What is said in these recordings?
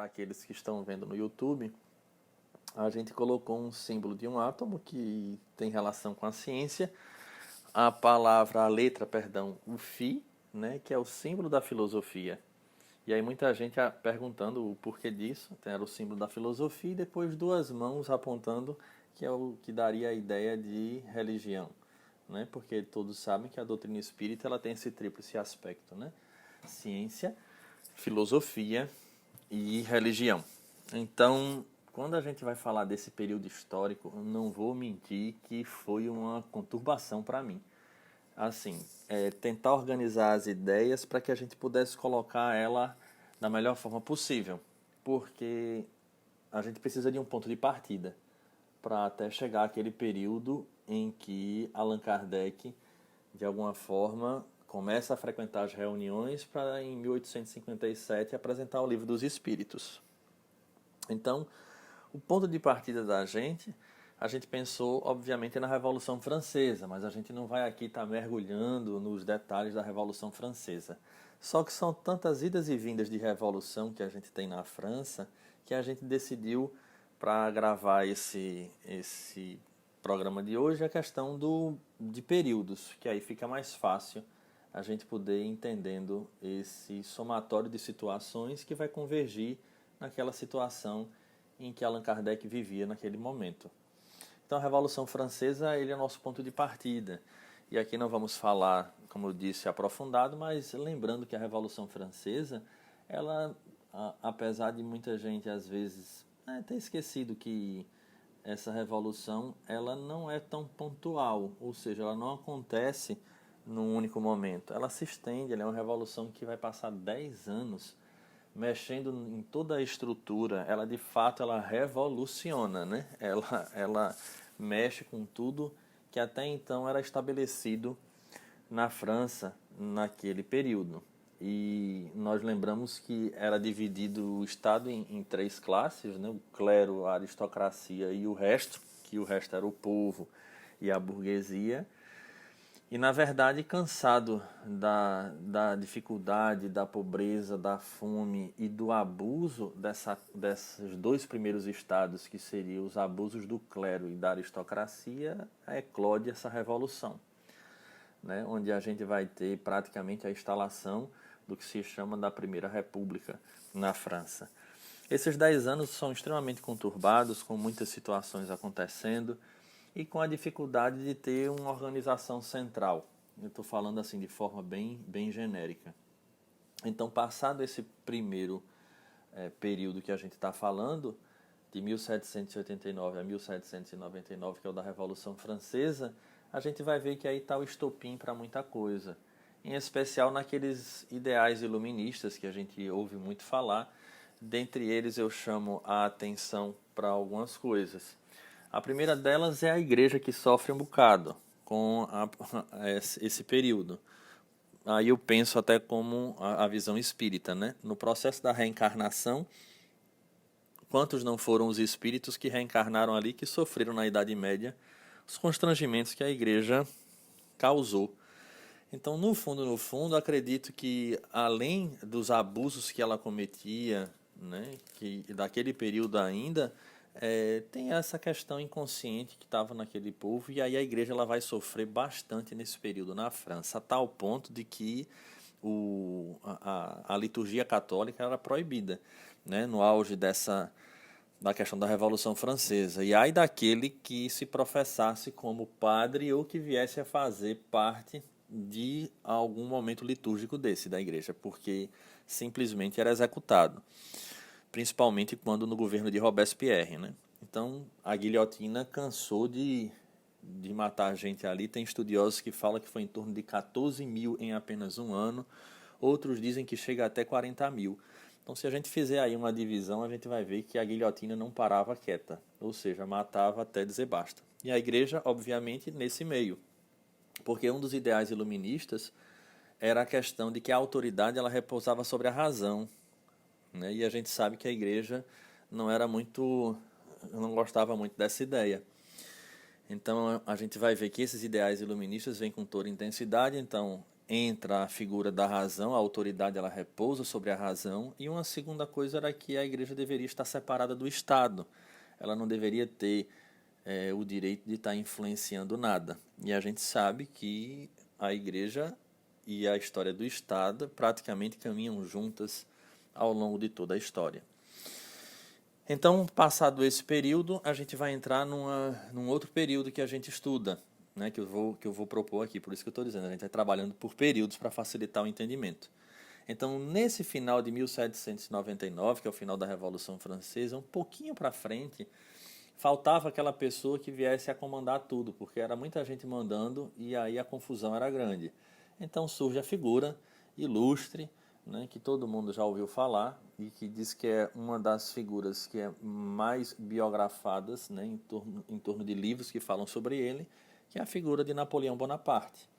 aqueles que estão vendo no YouTube, a gente colocou um símbolo de um átomo que tem relação com a ciência, a letra, perdão, o Φ, né, que é o símbolo da filosofia. E aí muita gente perguntando o porquê disso, era o símbolo da filosofia e depois duas mãos apontando que é o que daria a ideia de religião, né? Porque todos sabem que a doutrina espírita ela tem esse tríplice aspecto, né? Ciência, filosofia e religião. Então, quando a gente vai falar desse período histórico, não vou mentir que foi uma conturbação para mim. Assim, tentar organizar as ideias para que a gente pudesse colocar ela da melhor forma possível, porque a gente precisa de um ponto de partida para até chegar àquele período em que Allan Kardec, de alguma forma, começa a frequentar as reuniões para, em 1857, apresentar o Livro dos Espíritos. Então, o ponto de partida da gente, a gente pensou, obviamente, na Revolução Francesa, mas a gente não vai aqui estar mergulhando nos detalhes da Revolução Francesa. Só que são tantas idas e vindas de revolução que a gente tem na França, que a gente decidiu, para gravar esse programa de hoje, a questão de períodos, que aí fica mais fácil a gente poder ir entendendo esse somatório de situações que vai convergir naquela situação em que Allan Kardec vivia naquele momento. Então a Revolução Francesa ele é nosso ponto de partida. E aqui não vamos falar, como eu disse, aprofundado, mas lembrando que a Revolução Francesa, ela, apesar de muita gente às vezes ter esquecido que essa revolução ela não é tão pontual, ou seja, ela não acontece num único momento. Ela se estende, ela é uma revolução que vai passar 10 anos mexendo em toda a estrutura. Ela de fato ela revoluciona, né? Ela mexe com tudo que até então era estabelecido na França naquele período. E nós lembramos que era dividido o Estado em três classes, né? O clero, a aristocracia e o resto, que o resto era o povo e a burguesia. E, na verdade, cansado da dificuldade, da pobreza, da fome e do abuso desses dois primeiros estados, que seriam os abusos do clero e da aristocracia, eclode essa revolução, né? Onde a gente vai ter praticamente a instalação do que se chama da Primeira República na França. Esses 10 anos são extremamente conturbados, com muitas situações acontecendo, e com a dificuldade de ter uma organização central. Eu estou falando assim de forma bem genérica. Então, passado esse primeiro período que a gente está falando, de 1789 a 1799, que é o da Revolução Francesa, a gente vai ver que aí está o estopim para muita coisa. Em especial naqueles ideais iluministas que a gente ouve muito falar. Dentre eles eu chamo a atenção para algumas coisas. A primeira delas é a igreja, que sofre um bocado com esse período. Aí eu penso até como a visão espírita, né? No processo da reencarnação, quantos não foram os espíritos que reencarnaram ali, que sofreram na Idade Média os constrangimentos que a igreja causou. Então, no fundo, acredito que além dos abusos que ela cometia, né, que daquele período ainda, tem essa questão inconsciente que estava naquele povo, e aí a igreja ela vai sofrer bastante nesse período na França, a tal ponto de que a liturgia católica era proibida, né, no auge da questão da Revolução Francesa. E ai daquele que se professasse como padre ou que viesse a fazer parte de algum momento litúrgico desse da igreja, porque simplesmente era executado, principalmente quando no governo de Robespierre, né? Então a guilhotina cansou de matar gente ali. Tem estudiosos que falam que foi em torno de 14 mil em apenas um ano, outros dizem que chega até 40 mil. Então, se a gente fizer aí uma divisão, a gente vai ver que a guilhotina não parava quieta, ou seja, matava até dizer basta. E a igreja, obviamente, nesse meio, porque um dos ideais iluministas era a questão de que a autoridade ela repousava sobre a razão, né? E a gente sabe que a igreja não gostava muito dessa ideia. Então a gente vai ver que esses ideais iluministas vêm com toda intensidade. Então entra a figura da razão, a autoridade ela repousa sobre a razão, e uma segunda coisa era que a igreja deveria estar separada do Estado. Ela não deveria ter o direito de estar influenciando nada. E a gente sabe que a igreja e a história do Estado praticamente caminham juntas ao longo de toda a história. Então, passado esse período, a gente vai entrar num outro período que a gente estuda, né, que eu vou propor aqui, por isso que eu estou dizendo, a gente vai trabalhando por períodos para facilitar o entendimento. Então, nesse final de 1799, que é o final da Revolução Francesa, um pouquinho para frente, faltava aquela pessoa que viesse a comandar tudo, porque era muita gente mandando e aí a confusão era grande. Então surge a figura ilustre, né, que todo mundo já ouviu falar e que diz que é uma das figuras que é mais biografadas, né, em torno de livros que falam sobre ele, que é a figura de Napoleão Bonaparte.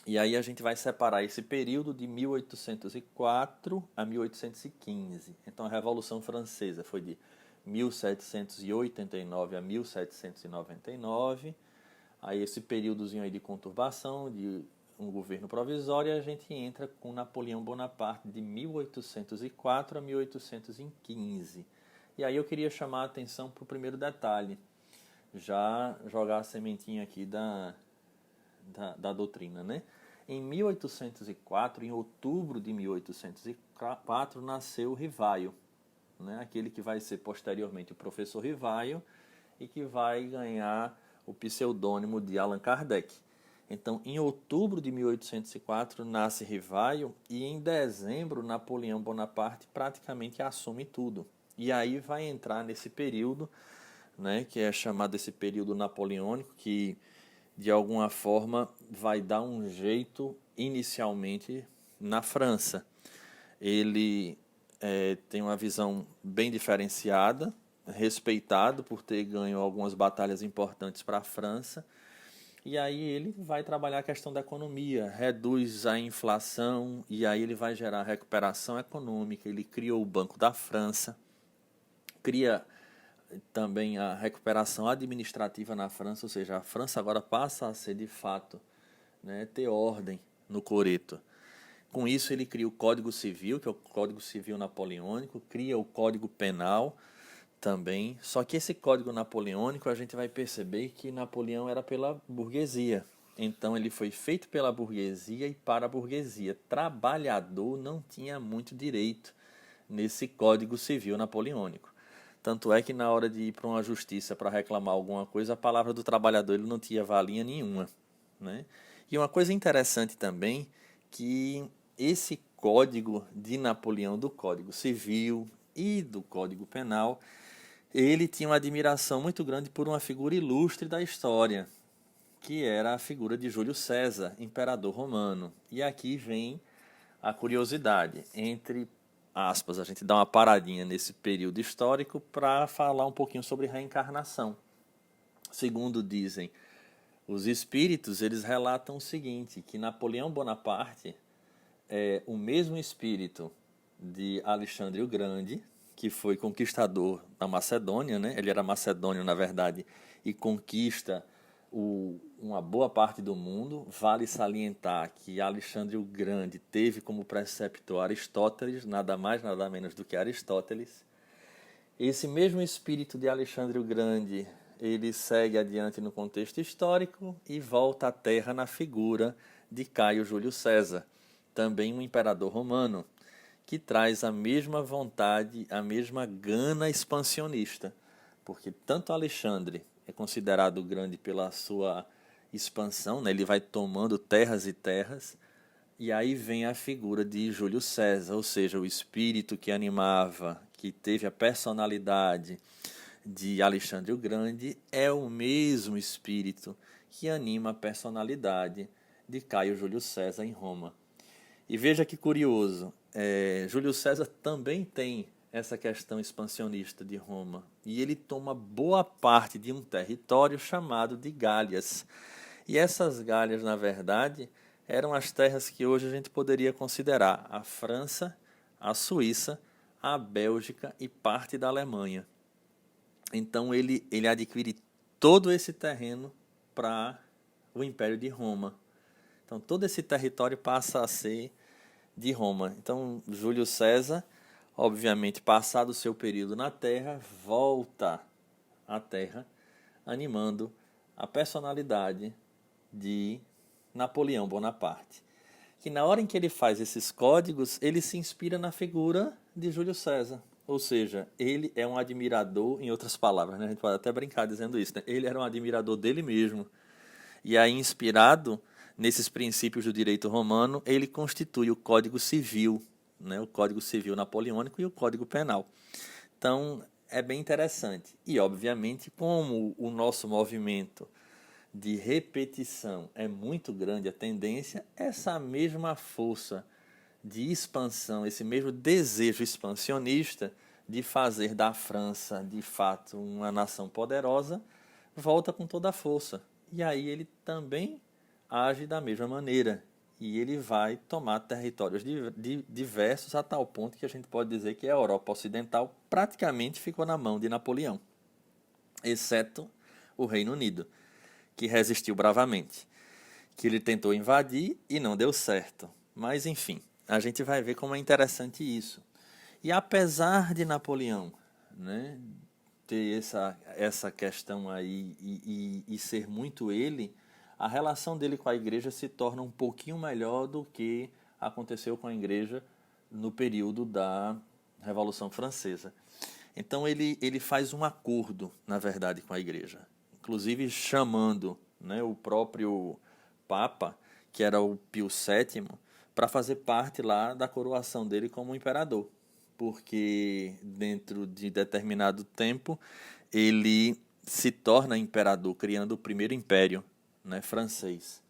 E aí a gente vai separar esse período de 1804 a 1815. Então a Revolução Francesa foi de 1789 a 1799. Aí esse períodozinho aí de conturbação, de um governo provisório, a gente entra com Napoleão Bonaparte de 1804 a 1815. E aí eu queria chamar a atenção para o primeiro detalhe, já jogar a sementinha aqui da doutrina, né? Em 1804, em outubro de 1804, nasceu Rivaio, né? Aquele que vai ser posteriormente o professor Rivaio e que vai ganhar o pseudônimo de Allan Kardec. Então, em outubro de 1804, nasce Rivaio e em dezembro, Napoleão Bonaparte praticamente assume tudo. E aí vai entrar nesse período, né, que é chamado esse período napoleônico, que de alguma forma vai dar um jeito inicialmente na França. Ele tem uma visão bem diferenciada, respeitado por ter ganho algumas batalhas importantes para a França, e aí ele vai trabalhar a questão da economia, reduz a inflação, e aí ele vai gerar recuperação econômica. Ele criou o Banco da França, cria também a recuperação administrativa na França, ou seja, a França agora passa a ser de fato, né, ter ordem no coreto. Com isso ele cria o Código Civil, que é o Código Civil Napoleônico, cria o Código Penal também, só que esse Código Napoleônico a gente vai perceber que Napoleão era pela burguesia, então ele foi feito pela burguesia e para a burguesia. Trabalhador não tinha muito direito nesse Código Civil Napoleônico. Tanto é que na hora de ir para uma justiça para reclamar alguma coisa, a palavra do trabalhador ele não tinha valia nenhuma, né? E uma coisa interessante também, que esse código de Napoleão, do Código Civil e do Código Penal, ele tinha uma admiração muito grande por uma figura ilustre da história, que era a figura de Júlio César, imperador romano. E aqui vem a curiosidade, entre aspas, a gente dá uma paradinha nesse período histórico para falar um pouquinho sobre reencarnação. Segundo dizem os espíritos, eles relatam o seguinte, que Napoleão Bonaparte é o mesmo espírito de Alexandre o Grande, que foi conquistador da Macedônia, né? Ele era macedônio, na verdade, e conquista uma boa parte do mundo. Vale salientar que Alexandre o Grande teve como preceptor Aristóteles, nada mais, nada menos do que Aristóteles. Esse mesmo espírito de Alexandre o Grande, ele segue adiante no contexto histórico e volta à Terra na figura de Caio Júlio César, também um imperador romano, que traz a mesma vontade, a mesma gana expansionista, porque tanto Alexandre é considerado grande pela sua expansão, né? Ele vai tomando terras e terras, e aí vem a figura de Júlio César, ou seja, o espírito que animava, que teve a personalidade de Alexandre o Grande, é o mesmo espírito que anima a personalidade de Caio Júlio César em Roma. E veja que curioso, Júlio César também tem essa questão expansionista de Roma, e ele toma boa parte de um território chamado de Gálias. E essas Gálias, na verdade, eram as terras que hoje a gente poderia considerar a França, a Suíça, a Bélgica e parte da Alemanha. Então ele adquire todo esse terreno para o Império de Roma. Então, todo esse território passa a ser de Roma. Então, Júlio César, obviamente, passado o seu período na Terra, volta à Terra, animando a personalidade de Napoleão Bonaparte. Que na hora em que ele faz esses códigos, ele se inspira na figura de Júlio César. Ou seja, ele é um admirador, em outras palavras, né? A gente pode até brincar dizendo isso, né? Ele era um admirador dele mesmo. E aí, inspirado nesses princípios do direito romano, ele constitui o Código Civil, né? O Código Civil Napoleônico e o Código Penal. Então, é bem interessante. E, obviamente, como o nosso movimento de repetição é muito grande, a tendência, essa mesma força de expansão, esse mesmo desejo expansionista de fazer da França, de fato, uma nação poderosa, volta com toda a força. E aí ele também age da mesma maneira. E ele vai tomar territórios diversos a tal ponto que a gente pode dizer que a Europa Ocidental praticamente ficou na mão de Napoleão, exceto o Reino Unido, que resistiu bravamente, que ele tentou invadir e não deu certo. Mas, enfim, a gente vai ver como é interessante isso. E apesar de Napoleão, né, ter essa questão aí e ser muito ele, a relação dele com a igreja se torna um pouquinho melhor do que aconteceu com a igreja no período da Revolução Francesa. Então ele faz um acordo, na verdade, com a igreja, inclusive chamando, né, o próprio Papa, que era o Pio VII, para fazer parte lá da coroação dele como imperador, porque dentro de determinado tempo ele se torna imperador, criando o primeiro império, né, francês.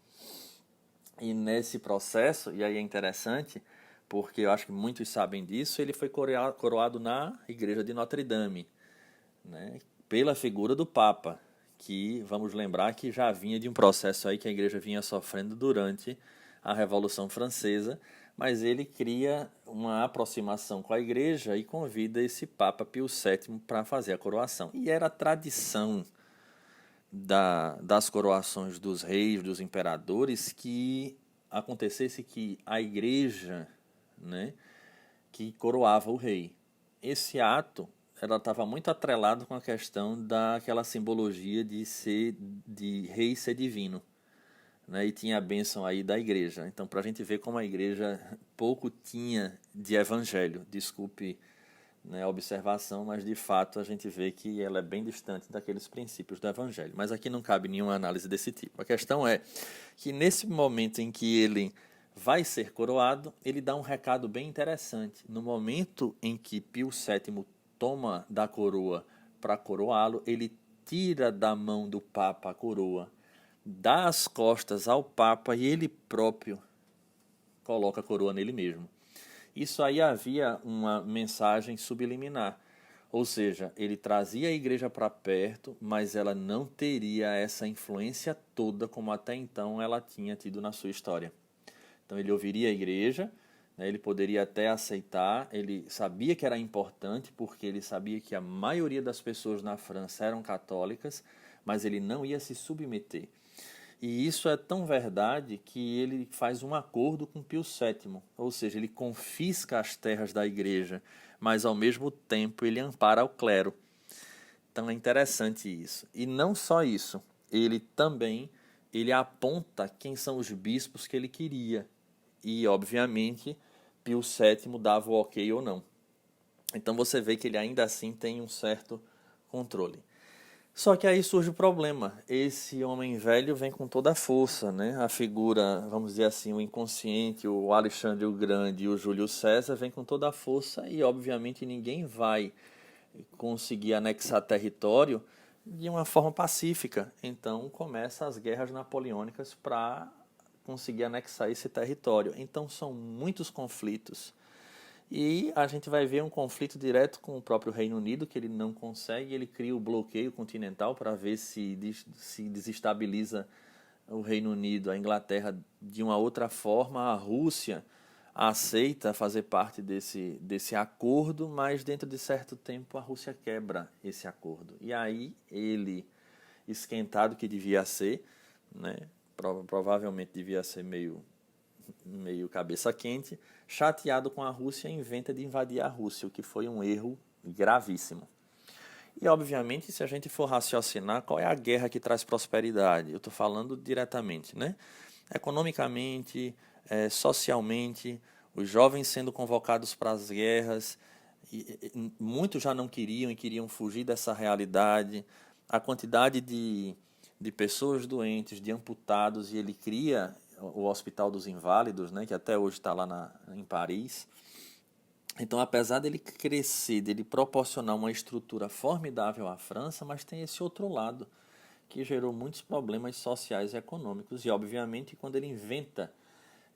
E nesse processo, e aí é interessante, porque eu acho que muitos sabem disso, ele foi coroado na igreja de Notre Dame, né, pela figura do Papa, que vamos lembrar que já vinha de um processo aí que a igreja vinha sofrendo durante a Revolução Francesa, mas ele cria uma aproximação com a igreja e convida esse Papa Pio VII para fazer a coroação. E era a tradição das coroações dos reis, dos imperadores, que acontecesse que a igreja, né, que coroava o rei. Esse ato ela estava muito atrelado com a questão daquela simbologia de rei ser divino, né? E tinha a bênção aí da igreja. Então, para a gente ver como a igreja pouco tinha de evangelho, desculpe, né, a observação, mas de fato a gente vê que ela é bem distante daqueles princípios do evangelho. Mas aqui não cabe nenhuma análise desse tipo. A questão é que nesse momento em que ele vai ser coroado, ele dá um recado bem interessante. No momento em que Pio VII toma da coroa para coroá-lo, ele tira da mão do Papa a coroa, dá as costas ao Papa e ele próprio coloca a coroa nele mesmo. Isso aí havia uma mensagem subliminar, ou seja, ele trazia a igreja para perto, mas ela não teria essa influência toda como até então ela tinha tido na sua história. Então ele ouviria a igreja, né, ele poderia até aceitar, ele sabia que era importante, porque ele sabia que a maioria das pessoas na França eram católicas, mas ele não ia se submeter. E isso é tão verdade que ele faz um acordo com Pio VII, ou seja, ele confisca as terras da igreja, mas ao mesmo tempo ele ampara o clero. Então é interessante isso. E não só isso, ele aponta quem são os bispos que ele queria. E, obviamente, Pio VII dava o ok ou não. Então você vê que ele ainda assim tem um certo controle. Só que aí surge o problema. Esse homem velho vem com toda a força, né? A figura, vamos dizer assim, o inconsciente, o Alexandre o Grande e o Júlio César vem com toda a força e, obviamente, ninguém vai conseguir anexar território de uma forma pacífica. Então, começam as guerras napoleônicas para conseguir anexar esse território. Então, são muitos conflitos. E a gente vai ver um conflito direto com o próprio Reino Unido, que ele não consegue, ele cria o bloqueio continental para ver se desestabiliza o Reino Unido, a Inglaterra de uma outra forma. A Rússia aceita fazer parte desse acordo, mas dentro de certo tempo a Rússia quebra esse acordo. E aí ele, esquentado que devia ser, né, provavelmente devia ser meio cabeça quente, chateado com a Rússia, inventa de invadir a Rússia, o que foi um erro gravíssimo. E, obviamente, se a gente for raciocinar, qual é a guerra que traz prosperidade? Eu estou falando diretamente, né? Economicamente, socialmente, os jovens sendo convocados para as guerras, muitos já não queriam e queriam fugir dessa realidade, a quantidade de pessoas doentes, de amputados, e ele cria o Hospital dos Inválidos, né, que até hoje está lá em Paris. Então, apesar dele crescer, dele proporcionar uma estrutura formidável à França, mas tem esse outro lado, que gerou muitos problemas sociais e econômicos. E, obviamente, quando ele inventa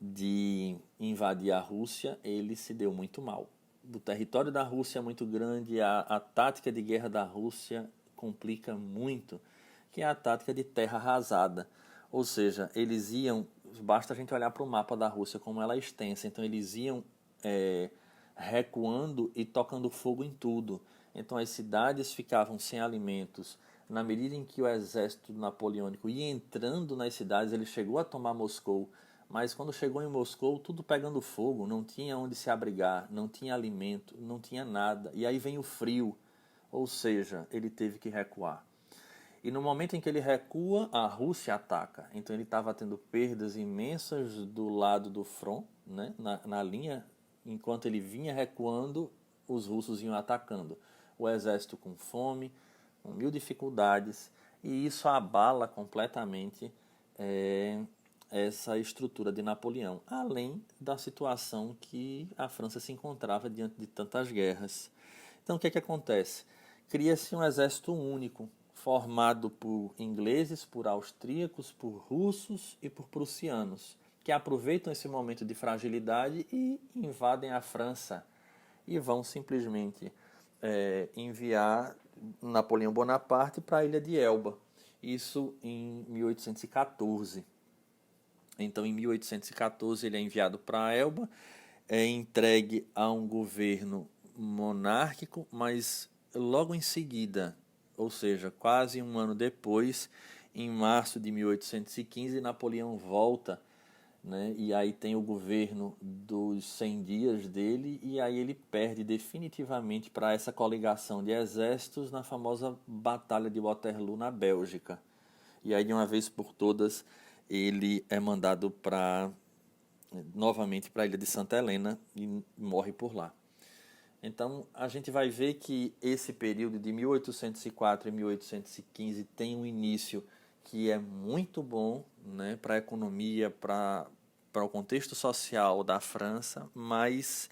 de invadir a Rússia, ele se deu muito mal. O território da Rússia é muito grande, a tática de guerra da Rússia complica muito, que é a tática de terra arrasada. Ou seja, eles iam, basta a gente olhar para o mapa da Rússia como ela é extensa, então eles iam recuando e tocando fogo em tudo. Então as cidades ficavam sem alimentos. Na medida em que o exército napoleônico ia entrando nas cidades, ele chegou a tomar Moscou, mas quando chegou em Moscou, tudo pegando fogo, não tinha onde se abrigar, não tinha alimento, não tinha nada. E aí vem o frio, ou seja, ele teve que recuar. E no momento em que ele recua, a Rússia ataca. Então ele estava tendo perdas imensas do lado do front, né? na linha, enquanto ele vinha recuando, os russos iam atacando. O exército com fome, com mil dificuldades, e isso abala completamente essa estrutura de Napoleão, além da situação que a França se encontrava diante de tantas guerras. Então o que é que acontece? Cria-se um exército único, formado por ingleses, por austríacos, por russos e por prussianos, que aproveitam esse momento de fragilidade e invadem a França e vão simplesmente enviar Napoleão Bonaparte para a ilha de Elba. Isso em 1814. Então, em 1814, ele é enviado para Elba, é entregue a um governo monárquico, mas logo em seguida, ou seja, quase um ano depois, em março de 1815, Napoleão volta, né? E aí tem o governo dos 100 dias dele, e aí ele perde definitivamente para essa coligação de exércitos na famosa Batalha de Waterloo, na Bélgica. E aí, de uma vez por todas, ele é mandado novamente para a ilha de Santa Helena e morre por lá. Então, a gente vai ver que esse período de 1804 e 1815 tem um início que é muito bom, né, para a economia, para o contexto social da França, mas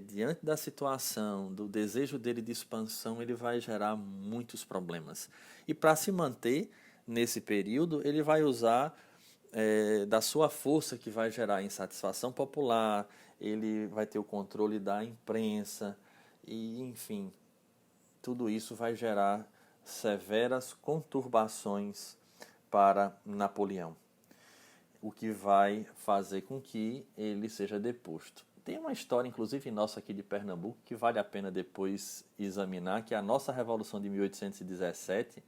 diante da situação, do desejo dele de expansão, ele vai gerar muitos problemas. E para se manter nesse período, ele vai usar da sua força, que vai gerar insatisfação popular, ele vai ter o controle da imprensa e, enfim, tudo isso vai gerar severas conturbações para Napoleão, o que vai fazer com que ele seja deposto. Tem uma história, inclusive nossa aqui de Pernambuco, que vale a pena depois examinar, que é a nossa Revolução de 1817,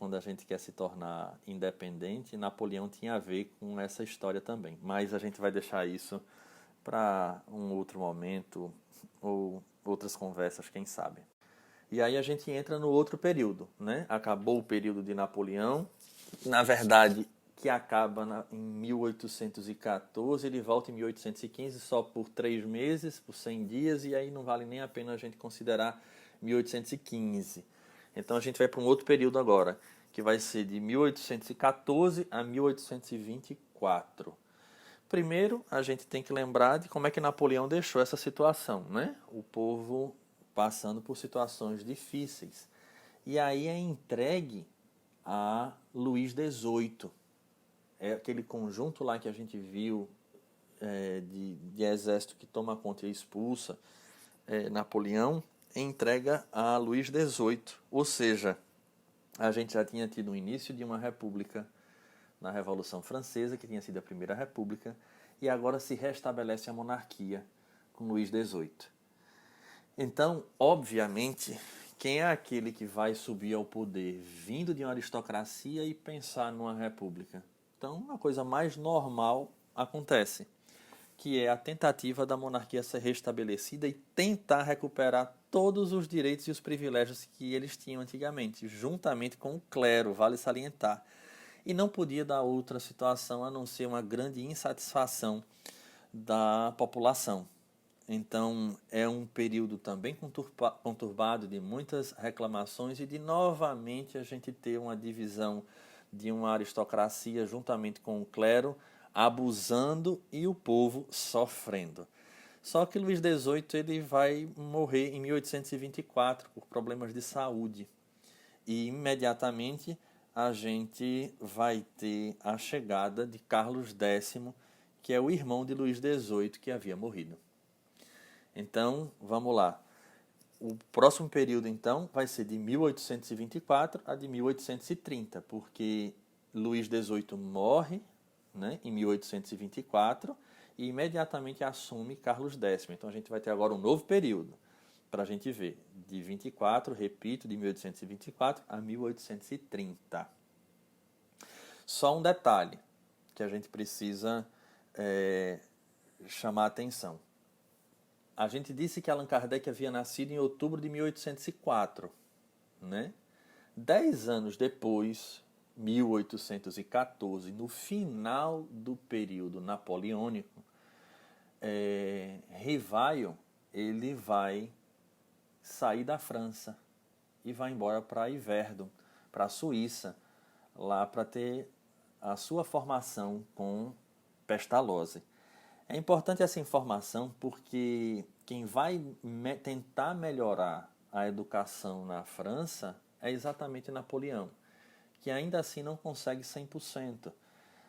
quando a gente quer se tornar independente, Napoleão tinha a ver com essa história também. Mas a gente vai deixar isso para um outro momento ou outras conversas, quem sabe. E aí a gente entra no outro período, né? Acabou o período de Napoleão, na verdade, que acaba em 1814, ele volta em 1815 só por 3 meses, por 100 dias, e aí não vale nem a pena a gente considerar 1815. Então a gente vai para um outro período agora, que vai ser de 1814 a 1824. Primeiro, a gente tem que lembrar de como é que Napoleão deixou essa situação, né? O povo passando por situações difíceis. E aí é entregue a Luís XVIII. É aquele conjunto lá que a gente viu de exército que toma conta e expulsa Napoleão, entrega a Luís XVIII. Ou seja, a gente já tinha tido o início de uma república na Revolução Francesa, que tinha sido a primeira república, e agora se restabelece a monarquia com Luís XVIII. Então, obviamente quem é aquele que vai subir ao poder vindo de uma aristocracia e pensar numa república? Então, a coisa mais normal acontece, que é a tentativa da monarquia ser restabelecida e tentar recuperar todos os direitos e os privilégios que eles tinham antigamente, juntamente com o clero, vale salientar. E não podia dar outra situação a não ser uma grande insatisfação da população. Então, é um período também conturbado de muitas reclamações e de novamente a gente ter uma divisão de uma aristocracia juntamente com o clero, abusando e o povo sofrendo. Só que Luís XVIII ele vai morrer em 1824 por problemas de saúde. E imediatamente a gente vai ter a chegada de Carlos X, que é o irmão de Luís XVIII que havia morrido. Então, vamos lá. O próximo período, então, vai ser de 1824 a de 1830, porque Luís XVIII morre, né, em 1824 e imediatamente assume Carlos X. Então, a gente vai ter agora um novo período para a gente ver. De 24, repito, de 1824 a 1830. Só um detalhe que a gente precisa chamar a atenção. A gente disse que Allan Kardec havia nascido em outubro de 1804, né? 10 anos depois, 1814, no final do período napoleônico, Rivaio ele vai sair da França e vai embora para Yverdon, para a Suíça, lá para ter a sua formação com Pestalozzi. É importante essa informação porque quem vai tentar melhorar a educação na França é exatamente Napoleão, que ainda assim não consegue 100%.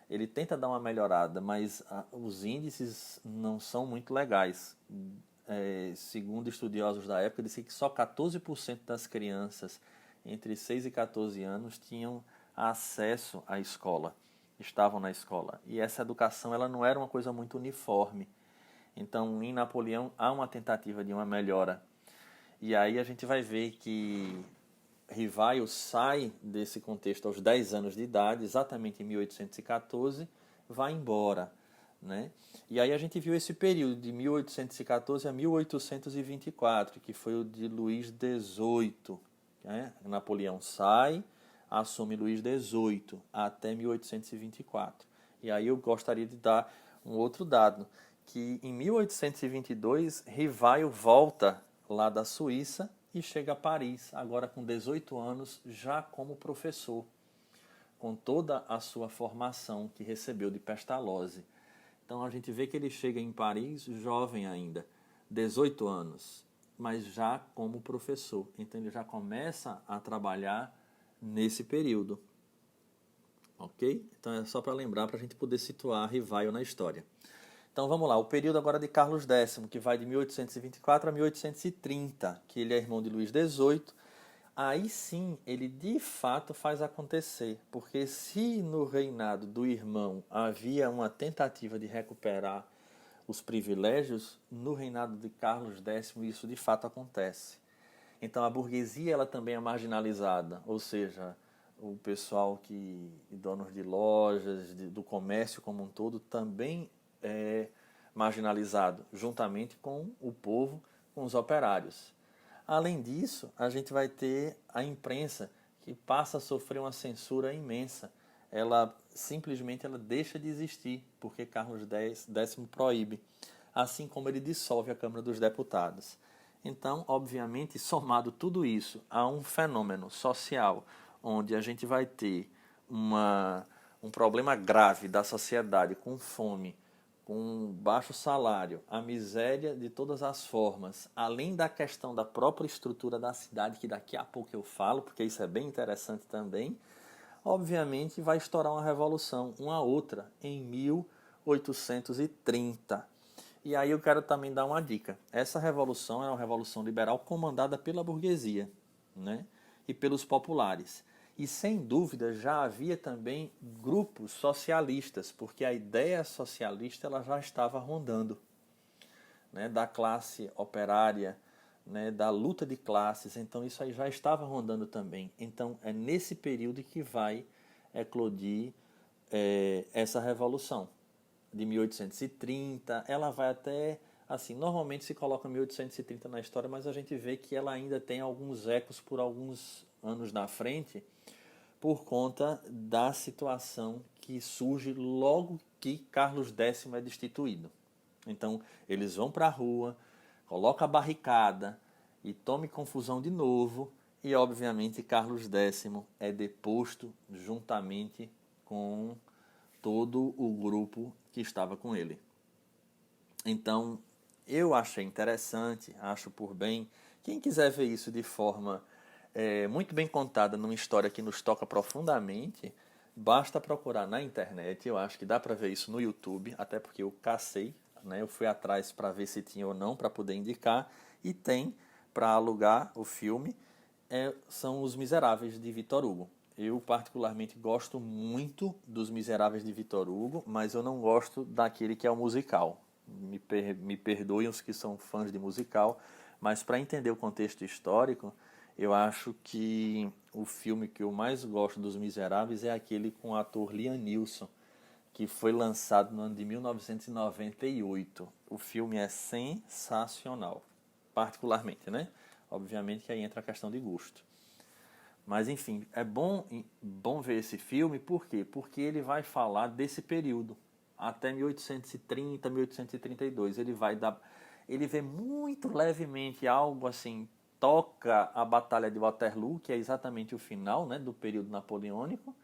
Ele tenta dar uma melhorada, mas os índices não são muito legais. Segundo estudiosos da época, disse que só 14% das crianças entre 6 e 14 anos tinham acesso à escola, estavam na escola. E essa educação ela não era uma coisa muito uniforme. Então, em Napoleão, há uma tentativa de uma melhora. E aí a gente vai ver que Rivaio sai desse contexto aos 10 anos de idade, exatamente em 1814, vai embora, né? E aí a gente viu esse período de 1814 a 1824, que foi o de Luís XVIII. Né? Napoleão sai, assume Luís XVIII até 1824. E aí eu gostaria de dar um outro dado, que em 1822 Rivaio volta lá da Suíça e chega a Paris, agora com 18 anos, já como professor, com toda a sua formação que recebeu de Pestalozzi. Então a gente vê que ele chega em Paris jovem ainda, 18 anos, mas já como professor. Então ele já começa a trabalhar nesse período. Ok? Então é só para lembrar, para a gente poder situar Rivaio na história. Então vamos lá, o período agora de Carlos X, que vai de 1824 a 1830, que ele é irmão de Luís XVIII. Aí sim, ele de fato faz acontecer, porque se no reinado do irmão havia uma tentativa de recuperar os privilégios, no reinado de Carlos X isso de fato acontece. Então a burguesia ela também é marginalizada, ou seja, o pessoal donos de lojas, do comércio como um todo, também é marginalizado, juntamente com o povo, com os operários. Além disso, a gente vai ter a imprensa, que passa a sofrer uma censura imensa. Ela simplesmente deixa de existir, porque Carlos X proíbe, assim como ele dissolve a Câmara dos Deputados. Então, obviamente, somado tudo isso a um fenômeno social, onde a gente vai ter um problema grave da sociedade com fome, com baixo salário, a miséria de todas as formas, além da questão da própria estrutura da cidade, que daqui a pouco eu falo, porque isso é bem interessante também, obviamente vai estourar uma revolução, uma outra, em 1830. E aí eu quero também dar uma dica. Essa revolução é uma revolução liberal comandada pela burguesia, né? E pelos populares. E sem dúvida já havia também grupos socialistas, porque a ideia socialista ela já estava rondando, né? Da classe operária, né, da luta de classes. Então isso aí já estava rondando também. Então é nesse período que vai eclodir essa revolução de 1830. Ela vai até, assim, normalmente se coloca 1830 na história, mas a gente vê que ela ainda tem alguns ecos por alguns anos na frente, por conta da situação que surge logo que Carlos X é destituído. Então, eles vão para a rua, colocam a barricada e tome confusão de novo, e obviamente Carlos X é deposto juntamente com todo o grupo que estava com ele. Então, eu achei interessante, acho por bem. Quem quiser ver isso de forma muito bem contada, numa história que nos toca profundamente, basta procurar na internet. Eu acho que dá para ver isso no YouTube, até porque eu cacei, né? Eu fui atrás para ver se tinha ou não, para poder indicar, e tem para alugar o filme. São Os Miseráveis, de Victor Hugo. Eu particularmente gosto muito dos Miseráveis de Victor Hugo, mas eu não gosto daquele que é o musical. Me perdoem os que são fãs de musical, mas para entender o contexto histórico, eu acho que o filme que eu mais gosto dos Miseráveis é aquele com o ator Liam Neeson, que foi lançado no ano de 1998. O filme é sensacional, particularmente, né? Obviamente que aí entra a questão de gosto. Mas enfim, é bom ver esse filme, por quê? Porque ele vai falar desse período, até 1830, 1832. Ele vê muito levemente algo assim, toca a Batalha de Waterloo, que é exatamente o final, né, do período napoleônico,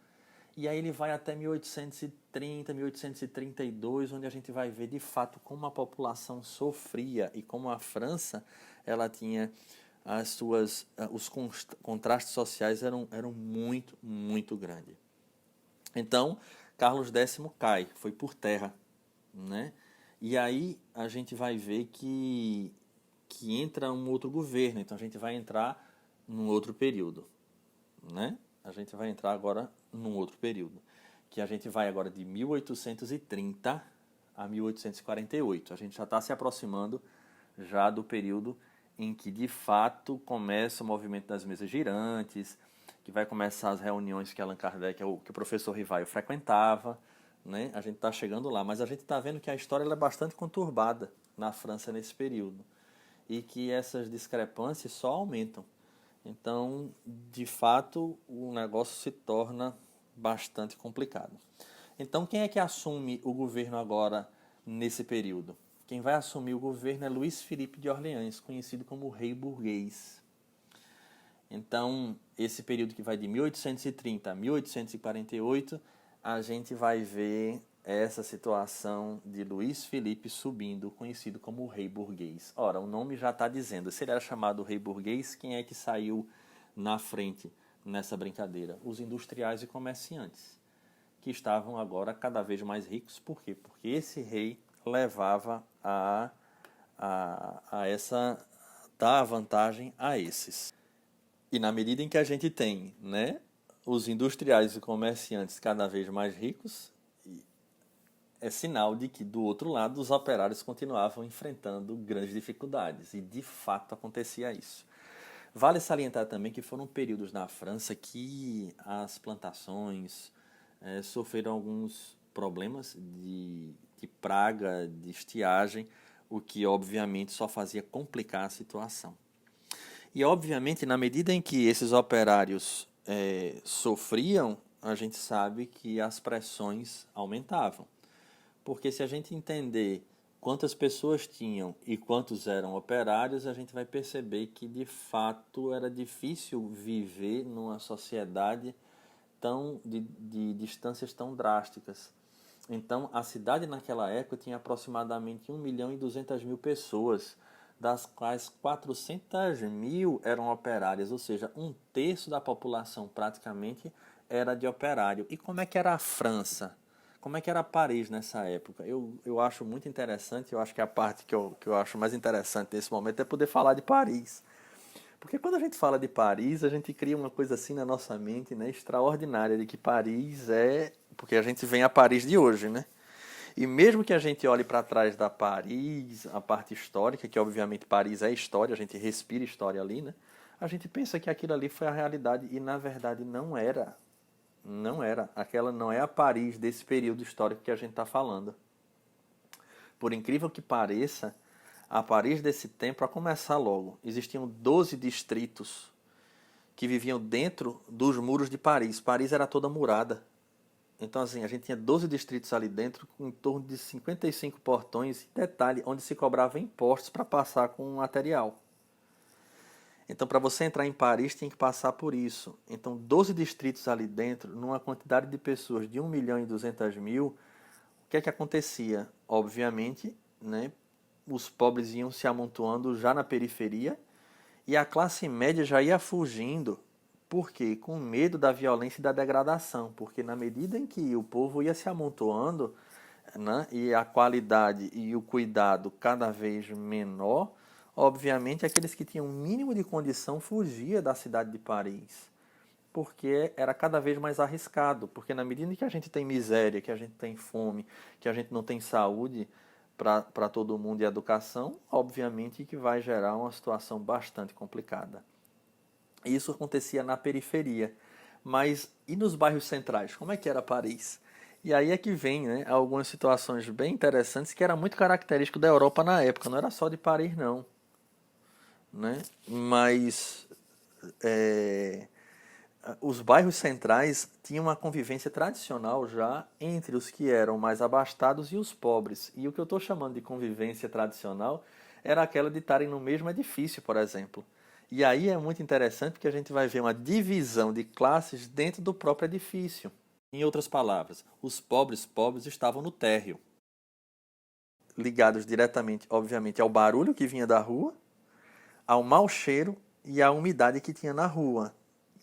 e aí ele vai até 1830, 1832, onde a gente vai ver de fato como a população sofria e como a França ela tinha os contrastes sociais eram muito, muito grandes. Então, Carlos X cai, foi por terra, né? E aí a gente vai ver que entra um outro governo, então a gente vai entrar num outro período, né? A gente vai entrar agora num outro período, que a gente vai agora de 1830 a 1848. A gente já está se aproximando já do período em que de fato começa o movimento das mesas girantes, que vai começar as reuniões que Allan Kardec, que o professor Rivaio frequentava, né? A gente está chegando lá, mas a gente está vendo que a história ela é bastante conturbada na França nesse período e que essas discrepâncias só aumentam. Então, de fato, o negócio se torna bastante complicado. Então, quem é que assume o governo agora nesse período? Quem vai assumir o governo é Luís Filipe de Orleans, conhecido como o Rei Burguês. Então, esse período que vai de 1830 a 1848, a gente vai ver essa situação de Luís Filipe subindo, conhecido como o Rei Burguês. Ora, o nome já está dizendo, se ele era chamado Rei Burguês, quem é que saiu na frente nessa brincadeira? Os industriais e comerciantes, que estavam agora cada vez mais ricos. Por quê? Porque esse rei levava a essa dar vantagem a esses. E na medida em que a gente tem, né, os industriais e comerciantes cada vez mais ricos, é sinal de que do outro lado os operários continuavam enfrentando grandes dificuldades, e de fato acontecia isso. Vale salientar também que foram períodos na França que as plantações sofreram alguns problemas de praga, de estiagem, o que obviamente só fazia complicar a situação. E obviamente, na medida em que esses operários sofriam, a gente sabe que as pressões aumentavam. Porque se a gente entender quantas pessoas tinham e quantos eram operários, a gente vai perceber que de fato era difícil viver numa sociedade de distâncias tão drásticas. Então, a cidade naquela época tinha aproximadamente 1.200.000 pessoas, das quais 400.000 eram operárias, ou seja, um terço da população praticamente era de operário. E como é que era a França? Como é que era Paris nessa época? Eu acho muito interessante, eu acho que a parte que eu acho mais interessante nesse momento é poder falar de Paris. Porque quando a gente fala de Paris, a gente cria uma coisa assim na nossa mente, né, extraordinária, de que Paris é... Porque a gente vem a Paris de hoje, né? E mesmo que a gente olhe para trás da Paris, a parte histórica, que obviamente Paris é história, a gente respira história ali, né? A gente pensa que aquilo ali foi a realidade e na verdade não era. Não era. Aquela não é a Paris desse período histórico que a gente está falando. Por incrível que pareça, a Paris desse tempo, a começar logo, existiam 12 distritos que viviam dentro dos muros de Paris. Paris era toda murada. Então, assim, a gente tinha 12 distritos ali dentro, com em torno de 55 portões, e detalhe, onde se cobrava impostos para passar com o material. Então, para você entrar em Paris, tem que passar por isso. Então, 12 distritos ali dentro, numa quantidade de pessoas de 1.200.000, o que é que acontecia? Obviamente, né, os pobres iam se amontoando já na periferia e a classe média já ia fugindo. Por quê? Com medo da violência e da degradação. Porque na medida em que o povo ia se amontoando, né, e a qualidade e o cuidado cada vez menor, obviamente aqueles que tinham o mínimo de condição fugia da cidade de Paris. Porque era cada vez mais arriscado. Porque na medida em que a gente tem miséria, que a gente tem fome, que a gente não tem saúde para todo mundo e educação, obviamente que vai gerar uma situação bastante complicada. Isso acontecia na periferia. Mas e nos bairros centrais? Como é que era Paris? E aí é que vem, né, algumas situações bem interessantes que era muito característico da Europa na época. Não era só de Paris, não. Né? Mas os bairros centrais tinham uma convivência tradicional já entre os que eram mais abastados e os pobres. E o que eu estou chamando de convivência tradicional era aquela de estarem no mesmo edifício, por exemplo. E aí é muito interessante porque a gente vai ver uma divisão de classes dentro do próprio edifício. Em outras palavras, os pobres estavam no térreo, ligados diretamente, obviamente, ao barulho que vinha da rua, ao mau cheiro e à umidade que tinha na rua.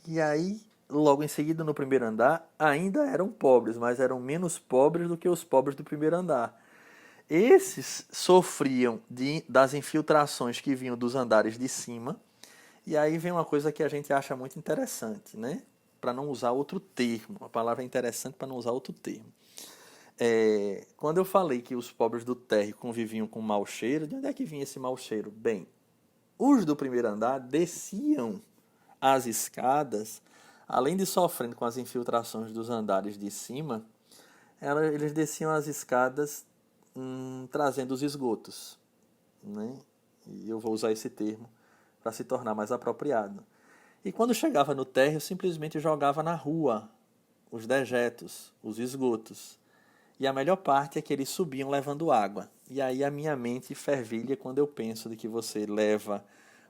E aí, logo em seguida, no primeiro andar, ainda eram pobres, mas eram menos pobres do que os pobres do primeiro andar. Esses sofriam das infiltrações que vinham dos andares de cima. E aí vem uma coisa que a gente acha muito interessante, né? Para não usar outro termo. A palavra é interessante para não usar outro termo. Quando eu falei que os pobres do térreo conviviam com mau cheiro, de onde é que vinha esse mau cheiro? Bem, os do primeiro andar desciam as escadas, além de sofrendo com as infiltrações dos andares de cima, eles desciam as escadas trazendo os esgotos. Né? E eu vou usar esse termo para se tornar mais apropriado. E quando chegava no térreo, simplesmente jogava na rua os dejetos, os esgotos. E a melhor parte é que eles subiam levando água. E aí a minha mente fervilha quando eu penso de que você leva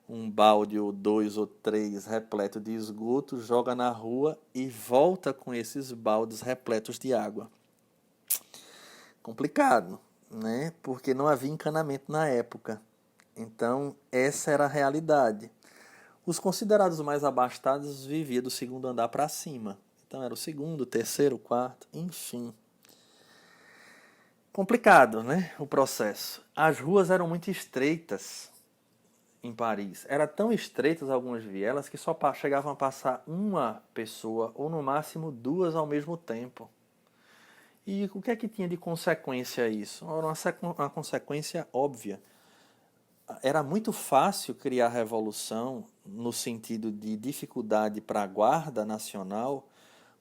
um balde ou 2 ou 3 repleto de esgoto, joga na rua e volta com esses baldes repletos de água. Complicado, né? Porque não havia encanamento na época. Então, essa era a realidade. Os considerados mais abastados viviam do segundo andar para cima. Então, era o segundo, terceiro, quarto, enfim. Complicado, né? O processo. As ruas eram muito estreitas em Paris. Eram tão estreitas algumas vielas que só chegavam a passar uma pessoa ou no máximo duas ao mesmo tempo. E o que é que tinha de consequência isso? Era uma consequência óbvia. Era muito fácil criar revolução no sentido de dificuldade para a guarda nacional,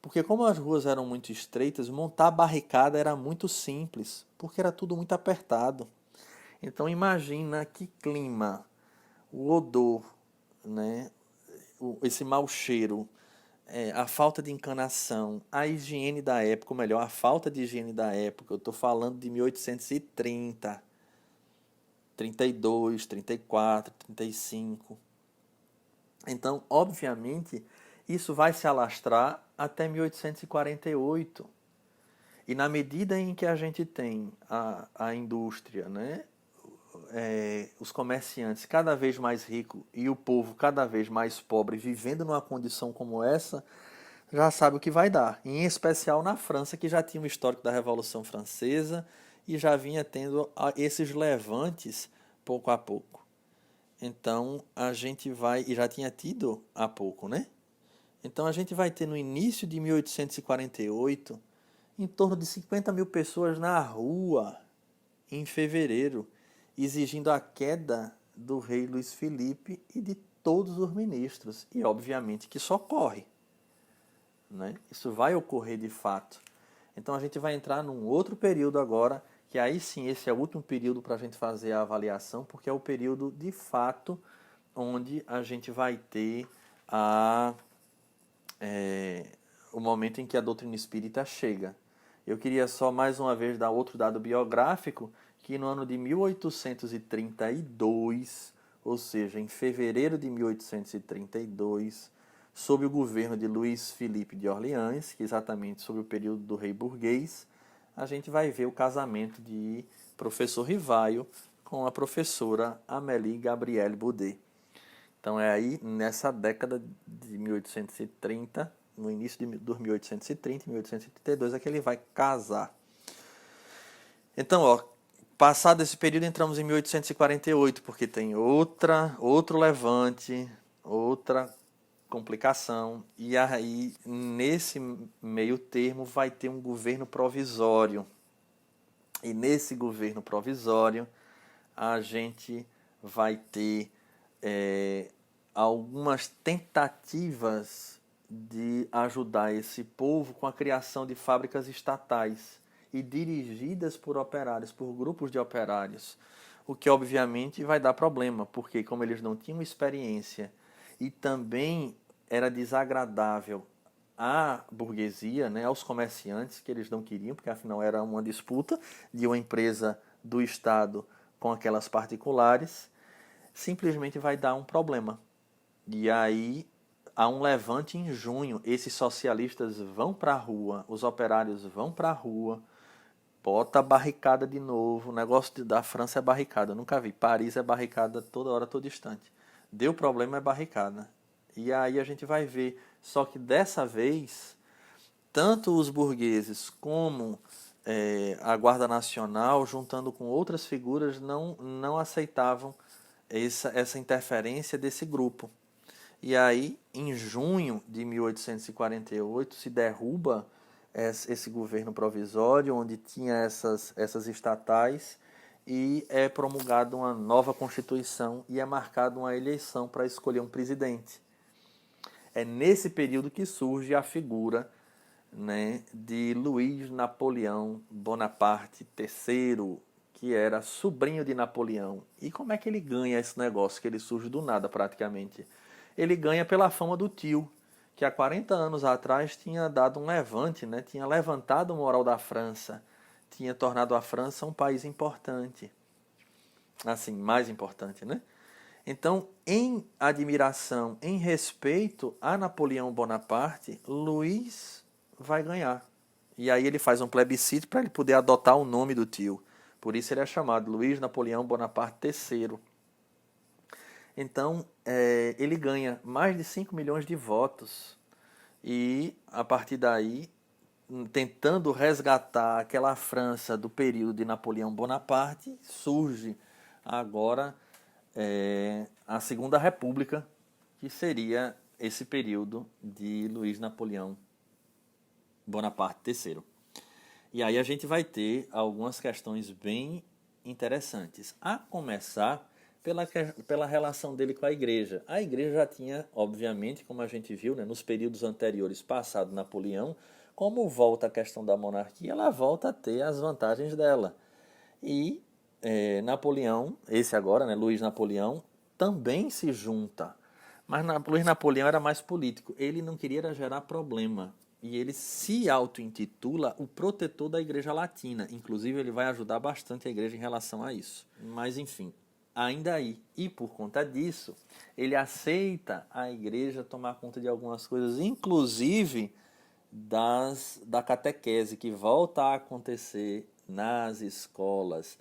porque como as ruas eram muito estreitas, montar barricada era muito simples, porque era tudo muito apertado. Então imagina que clima, o odor, né, esse mau cheiro, a falta de encanação, a higiene da época, ou melhor, a falta de higiene da época. Eu estou falando de 1830, 32, 34, 35. Então, obviamente, isso vai se alastrar até 1848. E na medida em que a gente tem a indústria, né, os comerciantes cada vez mais ricos e o povo cada vez mais pobre vivendo numa condição como essa, já sabe o que vai dar. Em especial na França, que já tinha um histórico da Revolução Francesa e já vinha tendo esses levantes pouco a pouco. Então a gente vai, e já tinha tido há pouco, né? Então a gente vai ter no início de 1848 em torno de 50 mil pessoas na rua em fevereiro, exigindo a queda do rei Luís Felipe e de todos os ministros. E obviamente que isso ocorre, né? Isso vai ocorrer de fato. Então a gente vai entrar num outro período agora, que aí sim esse é o último período para a gente fazer a avaliação, porque é o período de fato onde a gente vai ter o momento em que a doutrina espírita chega. Eu queria só mais uma vez dar outro dado biográfico, que no ano de 1832, ou seja, em fevereiro de 1832, sob o governo de Luís Felipe de Orleans, que é exatamente sob o período do rei burguês, a gente vai ver o casamento de professor Rivaio com a professora Amélie Gabrielle Boudet. Então é aí nessa década de 1830, no início dos 1830, 1832, é que ele vai casar. Então, passado esse período, entramos em 1848, porque tem outro levante, outra complicação, e aí nesse meio termo vai ter um governo provisório. E nesse governo provisório a gente vai ter algumas tentativas de ajudar esse povo com a criação de fábricas estatais e dirigidas por operários, por grupos de operários, o que obviamente vai dar problema, porque como eles não tinham experiência e também era desagradável à burguesia, né, aos comerciantes, que eles não queriam, porque afinal era uma disputa de uma empresa do Estado com aquelas particulares, simplesmente vai dar um problema. E aí há um levante em junho, esses socialistas vão para a rua, os operários vão para a rua, bota a barricada de novo, o negócio da França é barricada, eu nunca vi, Paris é barricada toda hora, todo instante. Deu problema é barricada. E aí a gente vai ver, só que dessa vez, tanto os burgueses como a Guarda Nacional, juntando com outras figuras, não aceitavam essa interferência desse grupo. E aí, em junho de 1848, se derruba esse governo provisório, onde tinha essas estatais, e é promulgada uma nova Constituição e é marcada uma eleição para escolher um presidente. É nesse período que surge a figura, né, de Luís Napoleão Bonaparte III, que era sobrinho de Napoleão. E como é que ele ganha esse negócio, que ele surge do nada praticamente? Ele ganha pela fama do tio, que há 40 anos atrás tinha dado um levante, né? Tinha levantado o moral da França, tinha tornado a França um país importante, assim, mais importante, né? Então, em admiração, em respeito a Napoleão Bonaparte, Luís vai ganhar. E aí ele faz um plebiscito para ele poder adotar o nome do tio. Por isso ele é chamado Luís Napoleão Bonaparte III. Então, ele ganha mais de 5 milhões de votos. E, a partir daí, tentando resgatar aquela França do período de Napoleão Bonaparte, surge agora a Segunda República, que seria esse período de Luís Napoleão Bonaparte III. E aí a gente vai ter algumas questões bem interessantes. A começar pela relação dele com a igreja. A igreja já tinha, obviamente, como a gente viu, né, nos períodos anteriores, passado Napoleão, como volta a questão da monarquia, ela volta a ter as vantagens dela. E Napoleão, esse agora, né, Luís Napoleão, também se junta. Mas Luís Napoleão era mais político. Ele não queria gerar problema. E ele se auto-intitula o protetor da Igreja Latina. Inclusive, ele vai ajudar bastante a Igreja em relação a isso. Mas, enfim, ainda aí. E por conta disso, ele aceita a Igreja tomar conta de algumas coisas, inclusive da catequese, que volta a acontecer nas escolas.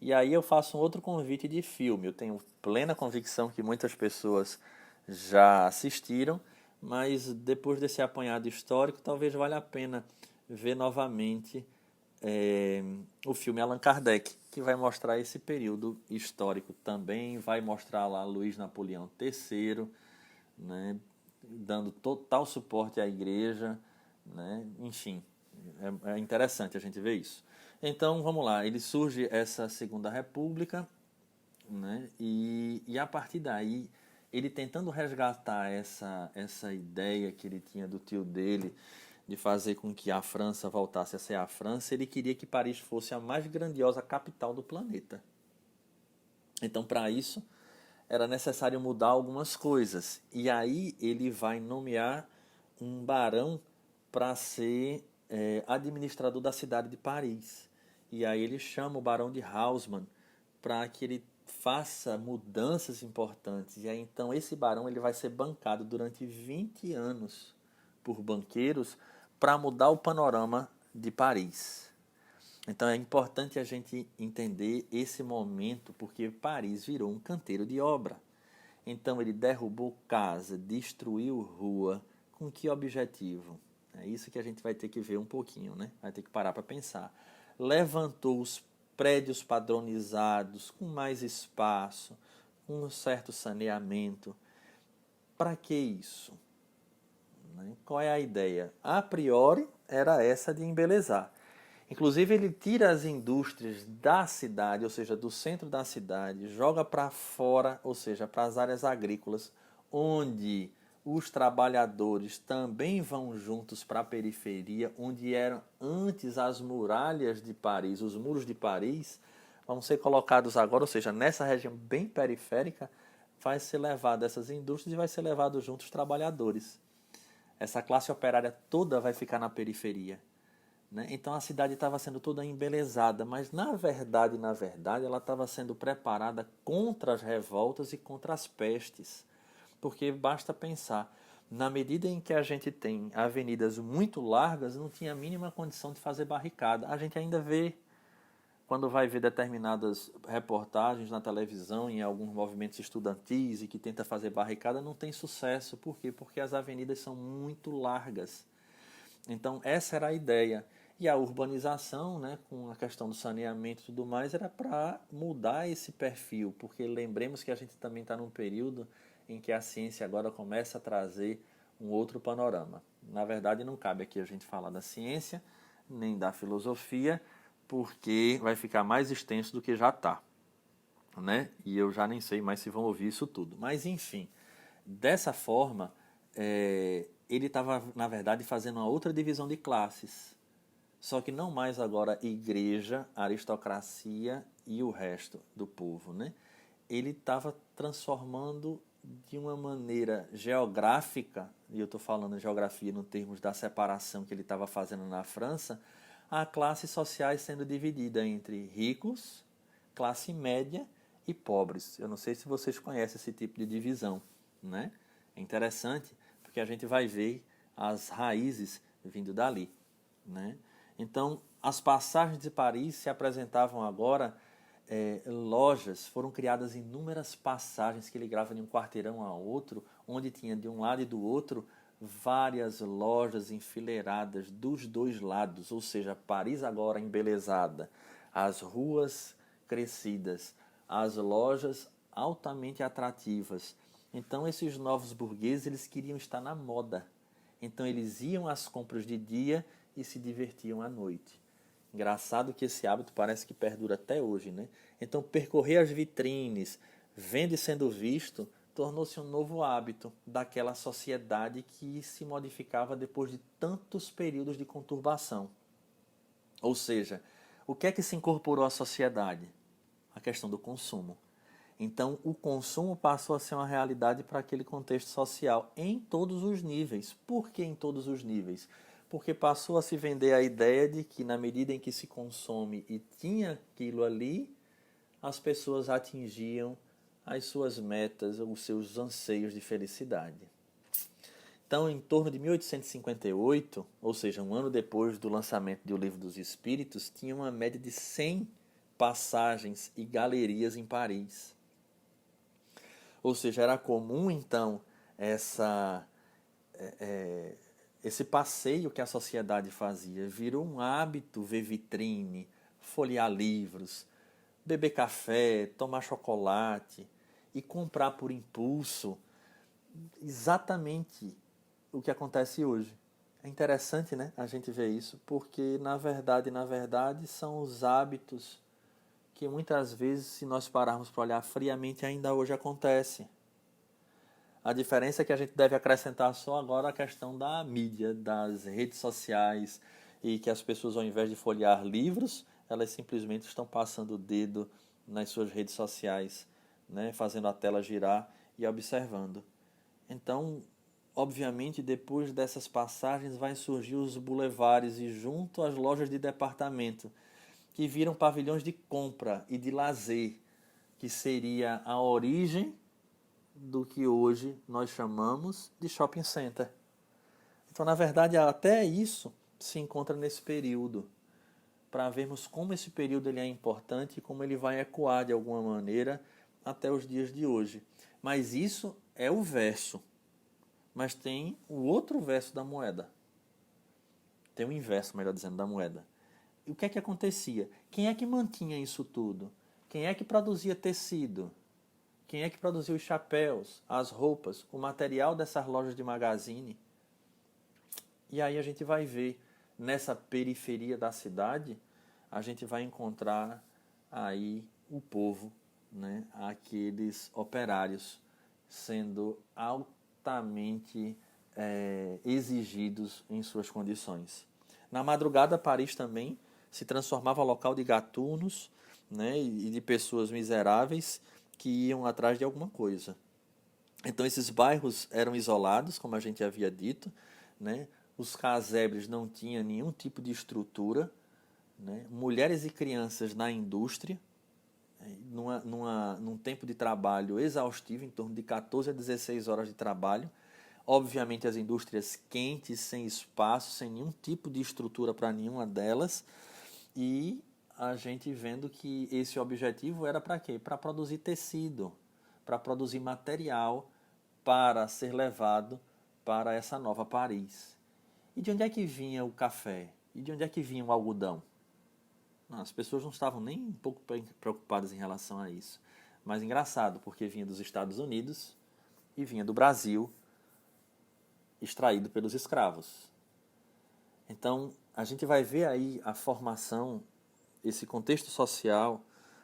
E aí eu faço um outro convite de filme. Eu tenho plena convicção que muitas pessoas já assistiram, mas depois desse apanhado histórico, talvez valha a pena ver novamente o filme Allan Kardec, que vai mostrar esse período histórico também, vai mostrar lá Luís Napoleão III, né, dando total suporte à igreja, né, enfim, É interessante a gente ver isso. Então, vamos lá, ele surge essa Segunda República, né? E a partir daí, ele tentando resgatar essa ideia que ele tinha do tio dele, de fazer com que a França voltasse a ser a França, ele queria que Paris fosse a mais grandiosa capital do planeta. Então, para isso, era necessário mudar algumas coisas. E aí ele vai nomear um barão para ser administrador da cidade de Paris. E aí ele chama o barão de Haussmann para que ele faça mudanças importantes. E aí então esse barão ele vai ser bancado durante 20 anos por banqueiros para mudar o panorama de Paris. Então é importante a gente entender esse momento, porque Paris virou um canteiro de obra. Então ele derrubou casa, destruiu rua, com que objetivo? É isso que a gente vai ter que ver um pouquinho, né? Vai ter que parar para pensar. Levantou os prédios padronizados, com mais espaço, com um certo saneamento. Para que isso? Qual é a ideia? A priori era essa de embelezar. Inclusive ele tira as indústrias da cidade, ou seja, do centro da cidade, joga para fora, ou seja, para as áreas agrícolas, onde os trabalhadores também vão juntos para a periferia, onde eram antes as muralhas de Paris, os muros de Paris, vão ser colocados agora, ou seja, nessa região bem periférica, vai ser levado essas indústrias e vai ser levado junto os trabalhadores. Essa classe operária toda vai ficar na periferia. Então a cidade estava sendo toda embelezada, mas na verdade ela estava sendo preparada contra as revoltas e contra as pestes. Porque basta pensar, na medida em que a gente tem avenidas muito largas, não tinha a mínima condição de fazer barricada. A gente ainda vê, quando vai ver determinadas reportagens na televisão, em alguns movimentos estudantis e que tenta fazer barricada, não tem sucesso. Por quê? Porque as avenidas são muito largas. Então essa era a ideia. E a urbanização, né, com a questão do saneamento e tudo mais, era para mudar esse perfil, porque lembremos que a gente também está num período em que a ciência agora começa a trazer um outro panorama. Na verdade, não cabe aqui a gente falar da ciência, nem da filosofia, porque vai ficar mais extenso do que já está. Né? E eu já nem sei mais se vão ouvir isso tudo. Mas, enfim, dessa forma, ele estava, na verdade, fazendo uma outra divisão de classes. Só que não mais agora igreja, aristocracia e o resto do povo. Né? Ele estava transformando de uma maneira geográfica, e eu estou falando geografia no termos da separação que ele estava fazendo na França, a classes sociais sendo dividida entre ricos, classe média e pobres. Eu não sei se vocês conhecem esse tipo de divisão. Né? É interessante porque a gente vai ver as raízes vindo dali. Né? Então, as passagens de Paris se apresentavam agora lojas, foram criadas inúmeras passagens que ligavam de um quarteirão a outro, onde tinha de um lado e do outro várias lojas enfileiradas dos dois lados, ou seja, Paris agora embelezada, as ruas crescidas, as lojas altamente atrativas. Então, esses novos burgueses eles queriam estar na moda. Então, eles iam às compras de dia e se divertiam à noite. Engraçado que esse hábito parece que perdura até hoje, né? Então, percorrer as vitrines, vendo e sendo visto, tornou-se um novo hábito daquela sociedade que se modificava depois de tantos períodos de conturbação. Ou seja, o que é que se incorporou à sociedade? A questão do consumo. Então, o consumo passou a ser uma realidade para aquele contexto social em todos os níveis. Por que em todos os níveis? Porque passou a se vender a ideia de que, na medida em que se consome e tinha aquilo ali, as pessoas atingiam as suas metas, os seus anseios de felicidade. Então, em torno de 1858, ou seja, um ano depois do lançamento do Livro dos Espíritos, tinha uma média de 100 passagens e galerias em Paris. Ou seja, era comum, então, esse passeio que a sociedade fazia. Virou um hábito ver vitrine, folhear livros, beber café, tomar chocolate e comprar por impulso. Exatamente o que acontece hoje. É interessante, né, a gente ver isso, porque na verdade, são os hábitos que muitas vezes, se nós pararmos para olhar friamente, ainda hoje acontece. A diferença é que a gente deve acrescentar só agora a questão da mídia, das redes sociais, e que as pessoas, ao invés de folhear livros, elas simplesmente estão passando o dedo nas suas redes sociais, né, fazendo a tela girar e observando. Então, obviamente, depois dessas passagens vai surgir os bulevares e junto às lojas de departamento, que viram pavilhões de compra e de lazer, que seria a origem do que hoje nós chamamos de shopping center. Então, na verdade, até isso se encontra nesse período, para vermos como esse período ele é importante e como ele vai ecoar de alguma maneira até os dias de hoje. Mas isso é o verso. Mas tem o outro verso da moeda. Tem o inverso, melhor dizendo, da moeda. E o que é que acontecia? Quem é que mantinha isso tudo? Quem é que produzia tecido? Quem é que produzia os chapéus, as roupas, o material dessas lojas de magazine? E aí a gente vai ver, nessa periferia da cidade, a gente vai encontrar aí o povo, né? Aqueles operários sendo altamente exigidos em suas condições. Na madrugada, Paris também se transformava local de gatunos, né? E de pessoas miseráveis que iam atrás de alguma coisa. Então esses bairros eram isolados, como a gente havia dito, né? Os casebres não tinham nenhum tipo de estrutura, né? Mulheres e crianças na indústria, num tempo de trabalho exaustivo, em torno de 14 a 16 horas de trabalho. Obviamente as indústrias quentes, sem espaço, sem nenhum tipo de estrutura para nenhuma delas. E a gente vendo que esse objetivo era para quê? Para produzir tecido, para produzir material para ser levado para essa nova Paris. E de onde é que vinha o café? E de onde é que vinha o algodão? Não, as pessoas não estavam nem um pouco preocupadas em relação a isso. Mas engraçado, porque vinha dos Estados Unidos e vinha do Brasil, extraído pelos escravos. Então, a gente vai ver aí a formação, esse contexto social,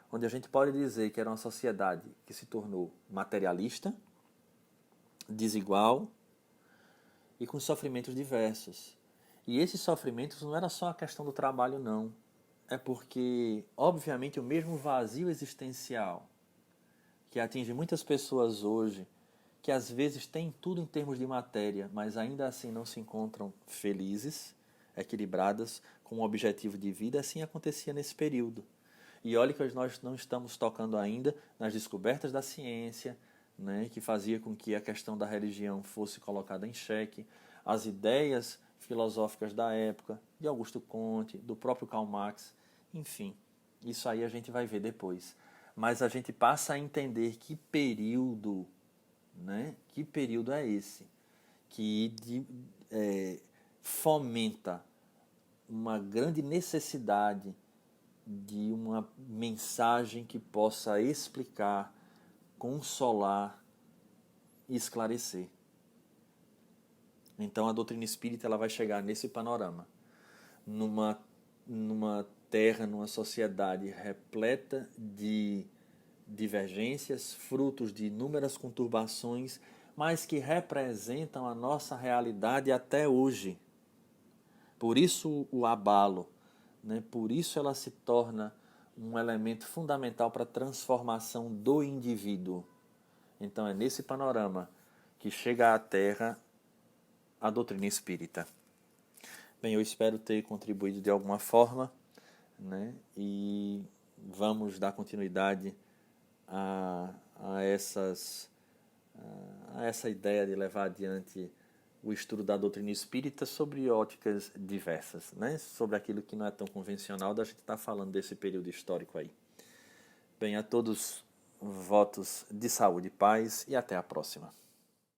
onde a gente pode dizer que era uma sociedade que se tornou materialista, desigual e com sofrimentos diversos. E esses sofrimentos não era só a questão do trabalho, não. É porque, obviamente, o mesmo vazio existencial que atinge muitas pessoas hoje, que às vezes têm tudo em termos de matéria, mas ainda assim não se encontram felizes, equilibradas, com um objetivo de vida, assim acontecia nesse período. E olha que nós não estamos tocando ainda nas descobertas da ciência, né, que fazia com que a questão da religião fosse colocada em xeque, as ideias filosóficas da época, de Augusto Comte, do próprio Karl Marx, enfim, isso aí a gente vai ver depois. Mas a gente passa a entender que período, né, que período é esse, que fomenta uma grande necessidade de uma mensagem que possa explicar, consolar e esclarecer. Então a doutrina espírita ela vai chegar nesse panorama, numa terra, numa sociedade repleta de divergências, frutos de inúmeras conturbações, mas que representam a nossa realidade até hoje. Por isso o abalo, né? Por isso ela se torna um elemento fundamental para a transformação do indivíduo. Então é nesse panorama que chega à Terra a doutrina espírita. Bem, eu espero ter contribuído de alguma forma, né? E vamos dar continuidade a essa ideia de levar adiante o estudo da doutrina espírita sobre óticas diversas, né? Sobre aquilo que não é tão convencional da gente estar falando desse período histórico aí. Bem, a todos votos de saúde e paz e até a próxima.